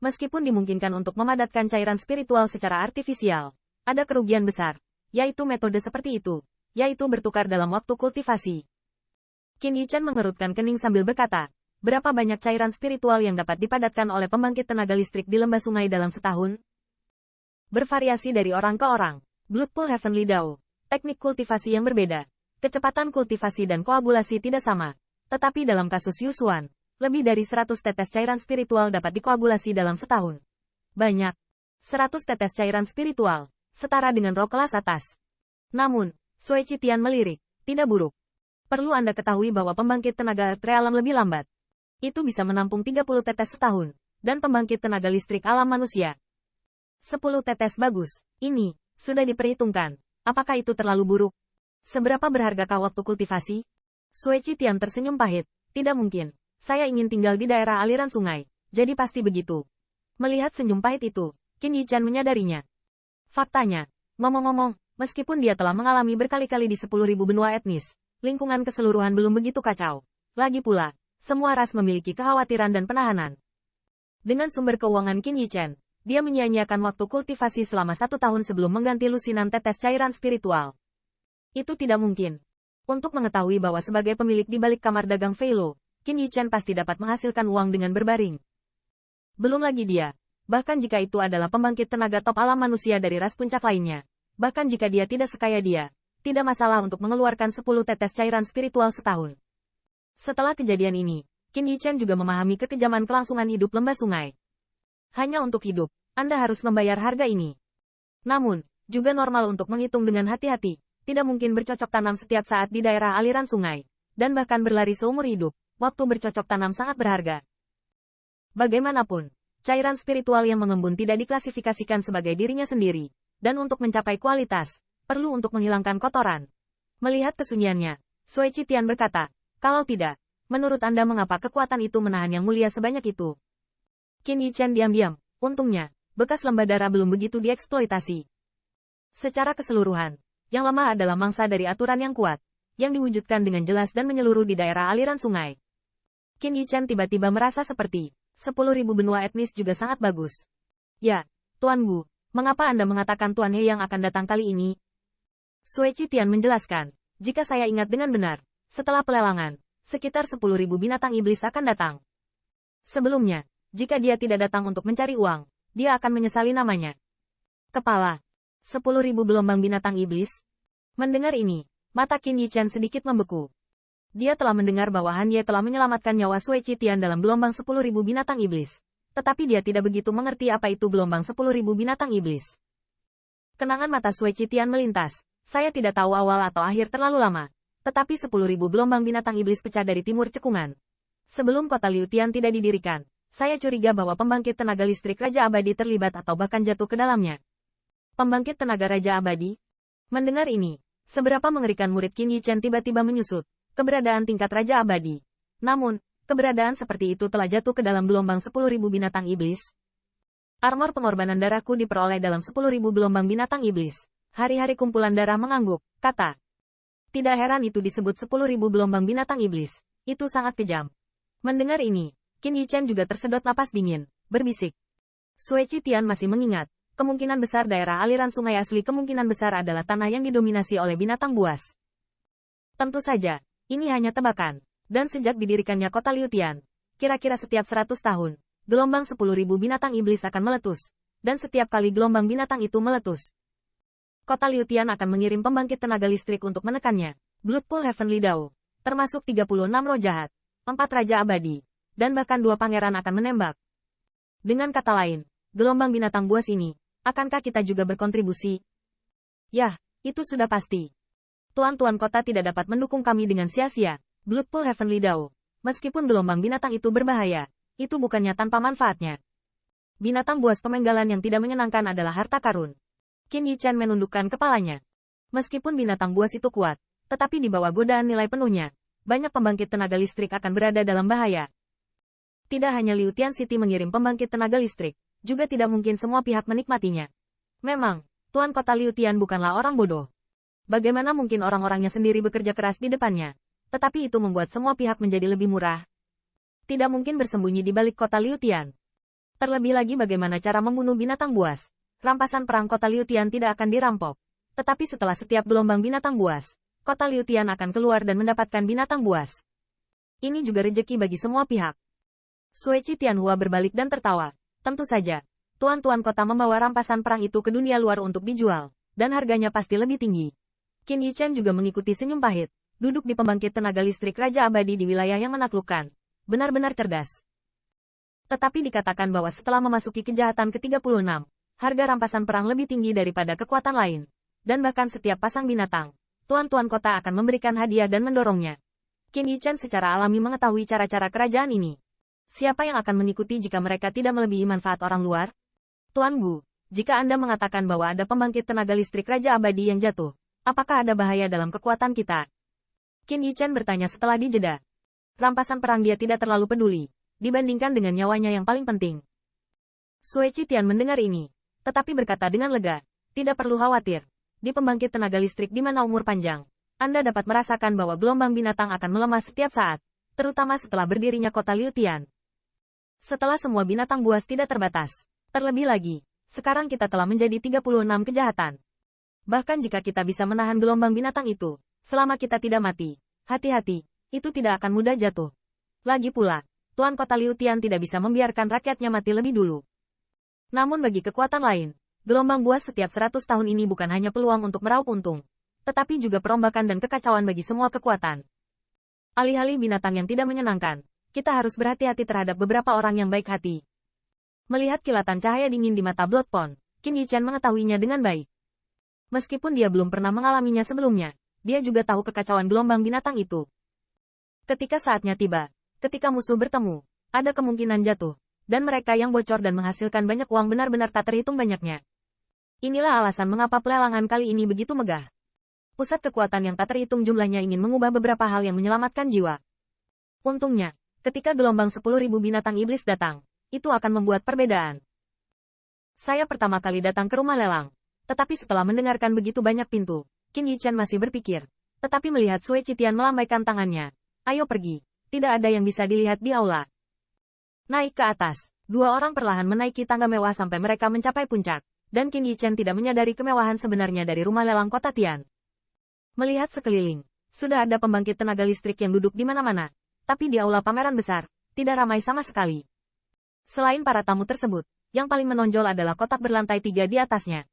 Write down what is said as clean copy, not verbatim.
Meskipun dimungkinkan untuk memadatkan cairan spiritual secara artifisial, ada kerugian besar, yaitu metode seperti itu, yaitu bertukar dalam waktu kultivasi. Qin Yichen mengerutkan kening sambil berkata, berapa banyak cairan spiritual yang dapat dipadatkan oleh pembangkit tenaga listrik di lembah sungai dalam setahun? Bervariasi dari orang ke orang. Bloodpool Heavenly Dao. Teknik kultivasi yang berbeda. Kecepatan kultivasi dan koagulasi tidak sama. Tetapi dalam kasus Yusuan, lebih dari 100 tetes cairan spiritual dapat dikoagulasi dalam setahun. Banyak. 100 tetes cairan spiritual, setara dengan roh kelas atas. Namun, Sui Qitian melirik, tidak buruk. Perlu Anda ketahui bahwa pembangkit tenaga realam lebih lambat. Itu bisa menampung 30 tetes setahun, dan pembangkit tenaga listrik alam manusia. 10 tetes bagus. Ini, sudah diperhitungkan. Apakah itu terlalu buruk? Seberapa berhargakah waktu kultivasi? Sui Qitian tersenyum pahit. Tidak mungkin. Saya ingin tinggal di daerah aliran sungai. Jadi pasti begitu. Melihat senyum pahit itu, Qin Yichen menyadarinya. Faktanya, ngomong-ngomong, meskipun dia telah mengalami berkali-kali di 10.000 benua etnis, lingkungan keseluruhan belum begitu kacau. Lagi pula, semua ras memiliki kekhawatiran dan penahanan. Dengan sumber keuangan Qin Yichen, dia menyia-nyiakan waktu kultivasi selama 1 tahun sebelum mengganti lusinan tetes cairan spiritual. Itu tidak mungkin. Untuk mengetahui bahwa sebagai pemilik di balik kamar dagang Feilo, Qin Yichen pasti dapat menghasilkan uang dengan berbaring. Belum lagi dia, bahkan jika itu adalah pembangkit tenaga top alam manusia dari ras puncak lainnya, bahkan jika dia tidak sekaya dia, tidak masalah untuk mengeluarkan 10 tetes cairan spiritual setahun. Setelah kejadian ini, Qin Yichen juga memahami kekejaman kelangsungan hidup lembah sungai. Hanya untuk hidup, Anda harus membayar harga ini. Namun, juga normal untuk menghitung dengan hati-hati, tidak mungkin bercocok tanam setiap saat di daerah aliran sungai, dan bahkan berlari seumur hidup, waktu bercocok tanam sangat berharga. Bagaimanapun, cairan spiritual yang mengembun tidak diklasifikasikan sebagai dirinya sendiri, dan untuk mencapai kualitas, perlu untuk menghilangkan kotoran. Melihat kesunyiannya, Sui Qitian berkata, kalau tidak, menurut Anda mengapa kekuatan itu menahan yang mulia sebanyak itu? Qin Yichen diam-diam, untungnya, bekas lembah darah belum begitu dieksploitasi. Secara keseluruhan, yang lemah adalah mangsa dari aturan yang kuat, yang diwujudkan dengan jelas dan menyeluruh di daerah aliran sungai. Qin Yichen tiba-tiba merasa seperti, 10.000 benua etnis juga sangat bagus. Ya, Tuan Gu, mengapa Anda mengatakan Tuan He yang akan datang kali ini? Sui Qitian menjelaskan, jika saya ingat dengan benar, setelah pelelangan, sekitar 10.000 binatang iblis akan datang. Sebelumnya, jika dia tidak datang untuk mencari uang, dia akan menyesali namanya. Kepala. 10.000 gelombang binatang iblis? Mendengar ini, mata Qin Yichen sedikit membeku. Dia telah mendengar bahwa Han Ye telah menyelamatkan nyawa Sui Qitian dalam gelombang 10.000 binatang iblis. Tetapi dia tidak begitu mengerti apa itu gelombang 10.000 binatang iblis. Kenangan mata Sui Qitian melintas. Saya tidak tahu awal atau akhir terlalu lama. Tetapi 10.000 gelombang binatang iblis pecah dari timur cekungan. Sebelum kota Liu Tian tidak didirikan, saya curiga bahwa pembangkit tenaga listrik Raja Abadi terlibat atau bahkan jatuh ke dalamnya. Pembangkit tenaga Raja Abadi? Mendengar ini, seberapa mengerikan murid Qin Yichen tiba-tiba menyusut, keberadaan tingkat Raja Abadi. Namun, keberadaan seperti itu telah jatuh ke dalam gelombang 10.000 binatang iblis. Armor pengorbanan darahku diperoleh dalam 10.000 gelombang binatang iblis. Hari-hari kumpulan darah mengangguk, kata. Tidak heran itu disebut 10.000 gelombang binatang iblis. Itu sangat kejam. Mendengar ini, Qin Yichen juga tersedot napas dingin, berbisik. Sui Qitian masih mengingat, kemungkinan besar daerah aliran sungai asli kemungkinan besar adalah tanah yang didominasi oleh binatang buas. Tentu saja, ini hanya tebakan. Dan sejak didirikannya kota Liu Tian, kira-kira setiap 100 tahun, gelombang 10.000 binatang iblis akan meletus. Dan setiap kali gelombang binatang itu meletus, kota Liu Tian akan mengirim pembangkit tenaga listrik untuk menekannya. Bloodpool Heavenly Dao, termasuk 36 roh jahat, 4 raja abadi, dan bahkan 2 pangeran akan menembak. Dengan kata lain, gelombang binatang buas ini, akankah kita juga berkontribusi? Yah, itu sudah pasti. Tuan-tuan kota tidak dapat mendukung kami dengan sia-sia. Bloodpool Heavenly Dao, meskipun gelombang binatang itu berbahaya, itu bukannya tanpa manfaatnya. Binatang buas pemenggalan yang tidak menyenangkan adalah harta karun. Qin Yichen menundukkan kepalanya. Meskipun binatang buas itu kuat, tetapi di bawah godaan nilai penuhnya, banyak pembangkit tenaga listrik akan berada dalam bahaya. Tidak hanya Liu Tian City mengirim pembangkit tenaga listrik, juga tidak mungkin semua pihak menikmatinya. Memang, Tuan Kota Liu Tian bukanlah orang bodoh. Bagaimana mungkin orang-orangnya sendiri bekerja keras di depannya, tetapi itu membuat semua pihak menjadi lebih murah. Tidak mungkin bersembunyi di balik kota Liu Tian. Terlebih lagi bagaimana cara membunuh binatang buas. Rampasan perang kota Liutian tidak akan dirampok. Tetapi setelah setiap gelombang binatang buas, kota Liutian akan keluar dan mendapatkan binatang buas. Ini juga rejeki bagi semua pihak. Sueci Tianhua berbalik dan tertawa. Tentu saja, tuan-tuan kota membawa rampasan perang itu ke dunia luar untuk dijual, dan harganya pasti lebih tinggi. Qin Yichen juga mengikuti senyum pahit, duduk di pembangkit tenaga listrik Raja Abadi di wilayah yang menaklukkan. Benar-benar cerdas. Tetapi dikatakan bahwa setelah memasuki kejahatan ke-36, harga rampasan perang lebih tinggi daripada kekuatan lain. Dan bahkan setiap pasang binatang, tuan-tuan kota akan memberikan hadiah dan mendorongnya. Qin Yichen secara alami mengetahui cara-cara kerajaan ini. Siapa yang akan mengikuti jika mereka tidak melebihi manfaat orang luar? Tuan Gu, jika Anda mengatakan bahwa ada pembangkit tenaga listrik Raja Abadi yang jatuh, apakah ada bahaya dalam kekuatan kita? Qin Yichen bertanya setelah dijeda. Rampasan perang dia tidak terlalu peduli, dibandingkan dengan nyawanya yang paling penting. Sueci Tian mendengar ini, tetapi berkata dengan lega, tidak perlu khawatir. Di pembangkit tenaga listrik di mana umur panjang, Anda dapat merasakan bahwa gelombang binatang akan melemah setiap saat, terutama setelah berdirinya kota Liutian. Setelah semua binatang buas tidak terbatas. Terlebih lagi, sekarang kita telah menjadi 36 kejahatan. Bahkan jika kita bisa menahan gelombang binatang itu, selama kita tidak mati, hati-hati, itu tidak akan mudah jatuh. Lagi pula, Tuan Kota Liutian tidak bisa membiarkan rakyatnya mati lebih dulu. Namun bagi kekuatan lain, gelombang buas setiap 100 tahun ini bukan hanya peluang untuk meraup untung, tetapi juga perombakan dan kekacauan bagi semua kekuatan. Alih-alih binatang yang tidak menyenangkan, kita harus berhati-hati terhadap beberapa orang yang baik hati. Melihat kilatan cahaya dingin di mata Bloodpond, Qin Yichen mengetahuinya dengan baik. Meskipun dia belum pernah mengalaminya sebelumnya, dia juga tahu kekacauan gelombang binatang itu. Ketika saatnya tiba, ketika musuh bertemu, ada kemungkinan jatuh, dan mereka yang bocor dan menghasilkan banyak uang benar-benar tak terhitung banyaknya. Inilah alasan mengapa pelelangan kali ini begitu megah. Pusat kekuatan yang tak terhitung jumlahnya ingin mengubah beberapa hal yang menyelamatkan jiwa. Untungnya, ketika gelombang 10.000 binatang iblis datang, itu akan membuat perbedaan. Saya pertama kali datang ke rumah lelang, tetapi setelah mendengarkan begitu banyak pintu, Qin Yichen masih berpikir. Tetapi melihat Sui Qitian melambaikan tangannya, ayo pergi, tidak ada yang bisa dilihat di aula. Naik ke atas, dua orang perlahan menaiki tangga mewah sampai mereka mencapai puncak, dan Qin Yichen tidak menyadari kemewahan sebenarnya dari rumah lelang kota Tian. Melihat sekeliling, sudah ada pembangkit tenaga listrik yang duduk di mana-mana. Tapi di aula pameran besar, tidak ramai sama sekali. Selain para tamu tersebut, yang paling menonjol adalah kotak berlantai 3 di atasnya.